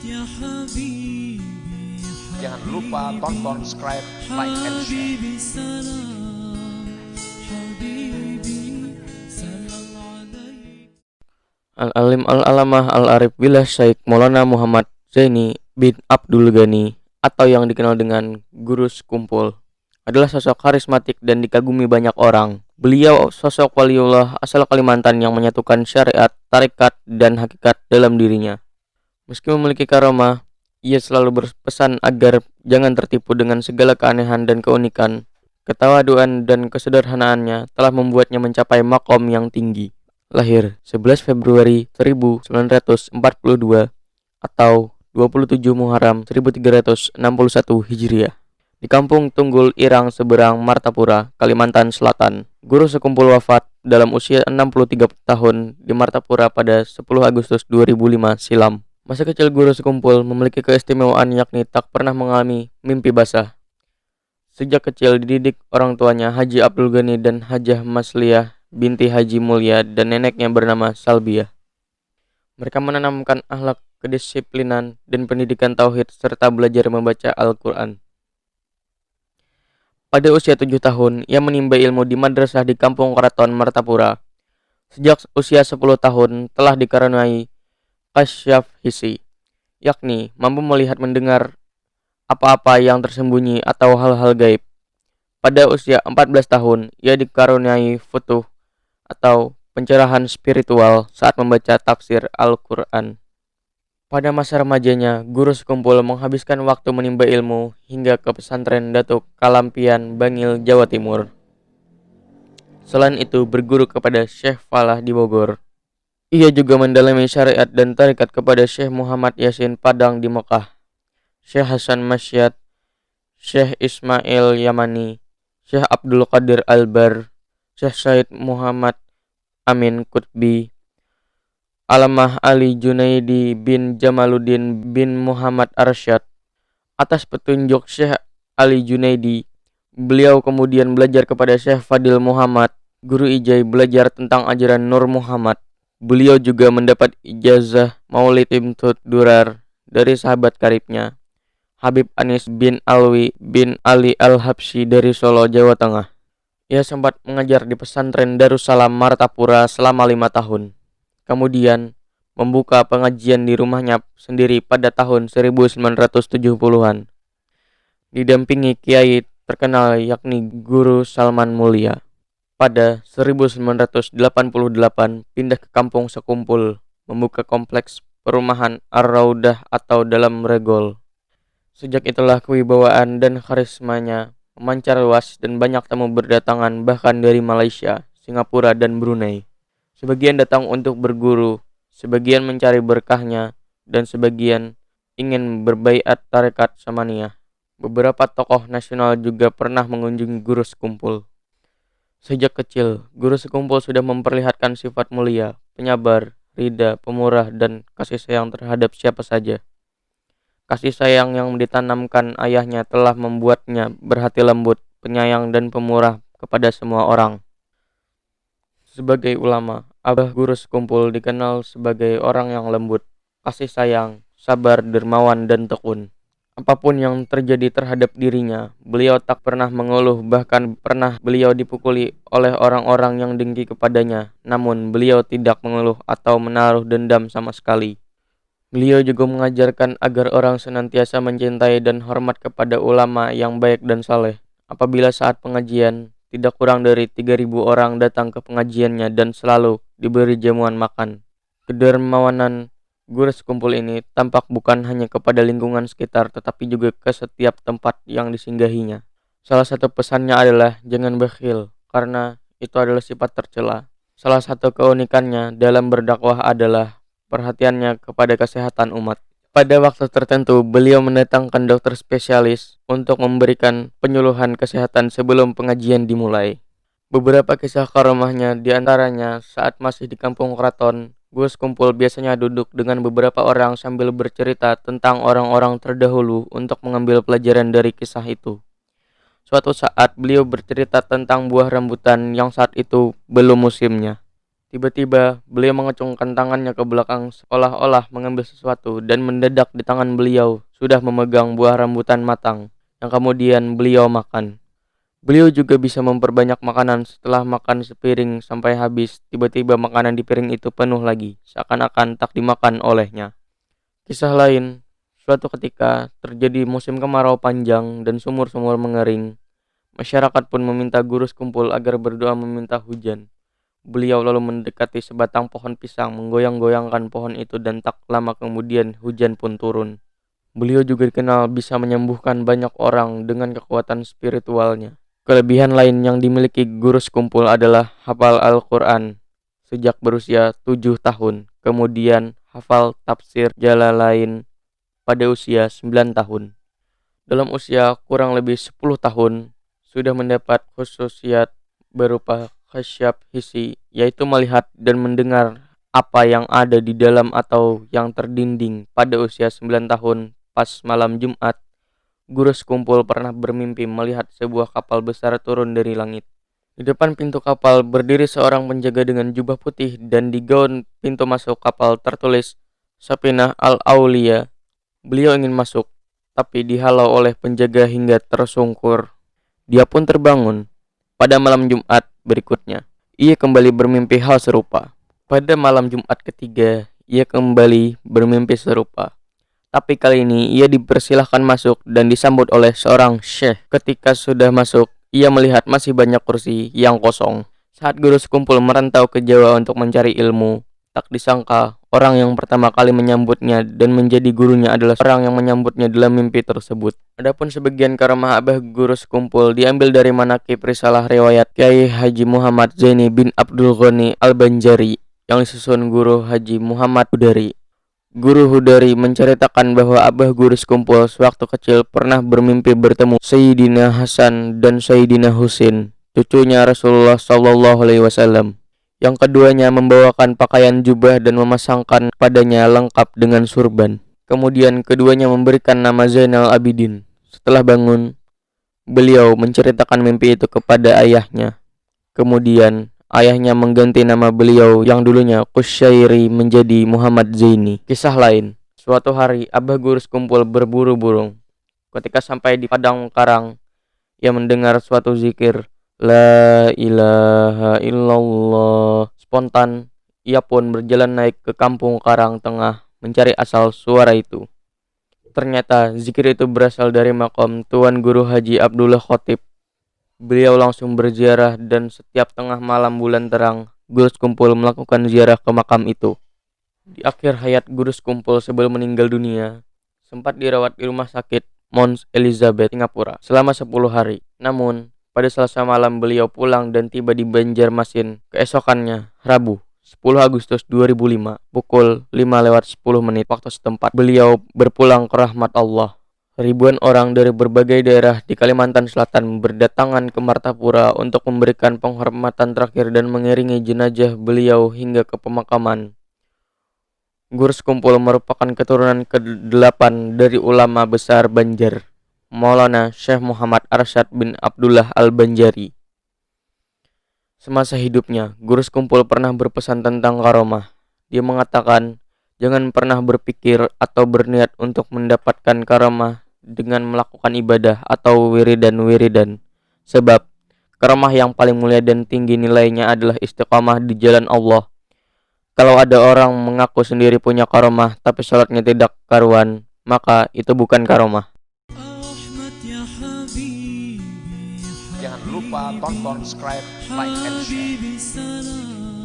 يا حبيبي Jangan lupa tonton, subscribe, like, and share. حبيبي سلام حبيبي سلام عليك. Al-Alim Al-Alamah Al-Arif Billah Syekh Maulana Muhammad Zaini bin Abdul Ghani atau yang dikenal dengan Guru Sekumpul adalah sosok karismatik dan dikagumi banyak orang. Beliau sosok waliullah asal Kalimantan yang menyatukan syariat, tarekat, dan hakikat dalam dirinya. Meski memiliki karomah, ia selalu berpesan agar jangan tertipu dengan segala keanehan dan keunikan. Ketawaduan dan kesederhanaannya telah membuatnya mencapai makom yang tinggi. Lahir 11 Februari 1942 atau 27 Muharram 1361 Hijriah di Kampung Tunggul Irang Seberang, Martapura, Kalimantan Selatan. Guru Sekumpul wafat dalam usia 63 tahun di Martapura pada 10 Agustus 2005 silam. Masa kecil Guru Sekumpul memiliki keistimewaan yakni tak pernah mengalami mimpi basah. Sejak kecil dididik orang tuanya Haji Abdul Ghani dan Hajah Masliyah binti Haji Mulia dan neneknya bernama Salbiah. Mereka menanamkan akhlak, kedisiplinan, dan pendidikan tauhid serta belajar membaca Al-Quran. Pada usia 7 tahun, ia menimba ilmu di madrasah di Kampung Keraton Martapura. Sejak usia 10 tahun telah dikaruniai kasyaf hisi, yakni mampu melihat mendengar apa-apa yang tersembunyi atau hal-hal gaib. Pada usia 14 tahun, ia dikaruniai futuh atau pencerahan spiritual saat membaca tafsir Al-Quran. Pada masa remajanya, Guru Sekumpul menghabiskan waktu menimba ilmu hingga ke pesantren Datuk Kalampian, Bangil, Jawa Timur. Selain itu, berguru kepada Syekh Falah di Bogor. Ia juga mendalami syariat dan tarekat kepada Syekh Muhammad Yasin Padang di Mekah, Syekh Hasan Masyad, Syekh Ismail Yamani, Syekh Abdul Qadir Albar, Syekh Said Muhammad Amin Qutbi, Alamah Ali Junaidi bin Jamaluddin bin Muhammad Arsyad. Atas petunjuk Syekh Ali Junaidi, beliau kemudian belajar kepada Syekh Fadil Muhammad, guru ijai belajar tentang ajaran Nur Muhammad. Beliau juga mendapat ijazah Maulid Imtud Durar dari sahabat karibnya, Habib Anis bin Alwi bin Ali Al-Habsyi dari Solo, Jawa Tengah. Ia sempat mengajar di pesantren Darussalam Martapura selama 5 tahun. Kemudian membuka pengajian di rumahnya sendiri pada tahun 1970-an. Didampingi kiai terkenal yakni Guru Salman Mulia. Pada 1988 pindah ke Kampung Sekumpul, membuka kompleks perumahan Ar-Raudah atau Dalam Regol. Sejak itulah kewibawaan dan karismanya memancar luas dan banyak tamu berdatangan bahkan dari Malaysia, Singapura, dan Brunei. Sebagian datang untuk berguru, sebagian mencari berkahnya, dan sebagian ingin berbaiat tarekat Samaniyah. Beberapa tokoh nasional juga pernah mengunjungi Guru Sekumpul. Sejak kecil, Guru Sekumpul sudah memperlihatkan sifat mulia, penyabar, ridha, pemurah, dan kasih sayang terhadap siapa saja. Kasih sayang yang ditanamkan ayahnya telah membuatnya berhati lembut, penyayang, dan pemurah kepada semua orang. Sebagai ulama, Abah Guru Sekumpul dikenal sebagai orang yang lembut, kasih sayang, sabar, dermawan, dan tekun. Apapun yang terjadi terhadap dirinya, beliau tak pernah mengeluh, bahkan pernah beliau dipukuli oleh orang-orang yang dengki kepadanya. Namun beliau tidak mengeluh atau menaruh dendam sama sekali. Beliau juga mengajarkan agar orang senantiasa mencintai dan hormat kepada ulama yang baik dan saleh. Apabila saat pengajian, tidak kurang dari 3.000 orang datang ke pengajiannya dan selalu diberi jamuan makan. Kedermawanan Guru Sekumpul ini tampak bukan hanya kepada lingkungan sekitar tetapi juga ke setiap tempat yang disinggahinya. Salah satu pesannya adalah jangan bakhil, karena itu adalah sifat tercela. Salah satu keunikannya dalam berdakwah adalah perhatiannya kepada kesehatan umat. Pada waktu tertentu, beliau mendatangkan dokter spesialis untuk memberikan penyuluhan kesehatan sebelum pengajian dimulai. Beberapa kisah karomahnya diantaranya saat masih di Kampung Keraton, Guru Sekumpul biasanya duduk dengan beberapa orang sambil bercerita tentang orang-orang terdahulu untuk mengambil pelajaran dari kisah itu. Suatu saat beliau bercerita tentang buah rambutan yang saat itu belum musimnya. Tiba-tiba, beliau mengacungkan tangannya ke belakang seolah-olah mengambil sesuatu dan mendadak di tangan beliau sudah memegang buah rambutan matang yang kemudian beliau makan. Beliau juga bisa memperbanyak makanan setelah makan sepiring sampai habis. Tiba-tiba makanan di piring itu penuh lagi, seakan-akan tak dimakan olehnya. Kisah lain, suatu ketika terjadi musim kemarau panjang dan sumur-sumur mengering. Masyarakat pun meminta guru sekumpul agar berdoa meminta hujan. Beliau lalu mendekati sebatang pohon pisang, menggoyang-goyangkan pohon itu dan tak lama kemudian hujan pun turun. Beliau juga dikenal bisa menyembuhkan banyak orang dengan kekuatan spiritualnya. Kelebihan lain yang dimiliki guru sekumpul adalah hafal Al-Quran sejak berusia 7 tahun, kemudian hafal tafsir Jalalain pada usia 9 tahun. Dalam usia kurang lebih 10 tahun, sudah mendapat khususiat berupa khasyaf hisi, yaitu melihat dan mendengar apa yang ada di dalam atau yang terdinding. Pada usia 9 tahun, pas malam Jumat, guru sekumpul pernah bermimpi melihat sebuah kapal besar turun dari langit. Di depan pintu kapal berdiri seorang penjaga dengan jubah putih dan di gaun pintu masuk kapal tertulis Safinah Al-Aulia. Beliau ingin masuk, tapi dihalau oleh penjaga hingga tersungkur. Dia pun terbangun. Pada malam Jumat berikutnya, ia kembali bermimpi hal serupa. Pada malam Jumat ketiga, ia kembali bermimpi serupa. Tapi kali ini ia dipersilahkan masuk dan disambut oleh seorang syekh. Ketika sudah masuk, ia melihat masih banyak kursi yang kosong. Saat guru sekumpul merantau ke Jawa untuk mencari ilmu, tak disangka orang yang pertama kali menyambutnya dan menjadi gurunya adalah orang yang menyambutnya dalam mimpi tersebut. Adapun sebagian karamah abah guru sekumpul diambil dari manaqib risalah riwayat Kiai Haji Muhammad Zaini bin Abdul Ghani Al-Banjari yang disusun guru Haji Muhammad Hudari. Guru Hudari menceritakan bahwa abah guru sekumpul sewaktu kecil pernah bermimpi bertemu Sayyidina Hasan dan Sayyidina Husin, cucunya Rasulullah SAW. Yang keduanya membawakan pakaian jubah dan memasangkan padanya lengkap dengan surban. Kemudian keduanya memberikan nama Zainal Abidin. Setelah bangun, beliau menceritakan mimpi itu kepada ayahnya. Kemudian ayahnya mengganti nama beliau yang dulunya Qusyairi menjadi Muhammad Zaini. Kisah lain, suatu hari abah guru sekumpul berburu burung. Ketika sampai di padang karang, ia mendengar suatu zikir, La ilaha illallah. Spontan, ia pun berjalan naik ke kampung karang tengah mencari asal suara itu. Ternyata zikir itu berasal dari makam Tuan Guru Haji Abdullah Khotib. Beliau langsung berziarah dan setiap tengah malam bulan terang, guru sekumpul melakukan ziarah ke makam itu. Di akhir hayat guru sekumpul sebelum meninggal dunia, sempat dirawat di rumah sakit Mount Elizabeth, Singapura selama 10 hari. Namun, pada Selasa malam beliau pulang dan tiba di Banjarmasin keesokannya, Rabu, 10 Agustus 2005, pukul 5:10 waktu setempat. Beliau berpulang ke rahmat Allah. Ribuan orang dari berbagai daerah di Kalimantan Selatan berdatangan ke Martapura untuk memberikan penghormatan terakhir dan mengiringi jenazah beliau hingga ke pemakaman. Guru sekumpul merupakan keturunan ke-8 dari ulama besar Banjar, Maulana Syekh Muhammad Arsyad bin Abdullah Al-Banjari. Semasa hidupnya, guru sekumpul pernah berpesan tentang karomah. Dia mengatakan, jangan pernah berpikir atau berniat untuk mendapatkan karomah dengan melakukan ibadah atau wiridan. Sebab, karomah yang paling mulia dan tinggi nilainya adalah istiqamah di jalan Allah. Kalau ada orang mengaku sendiri punya karomah tapi sholatnya tidak karuan, maka itu bukan karomah. Jangan lupa tonton, subscribe, like, and share. حبيبي سلام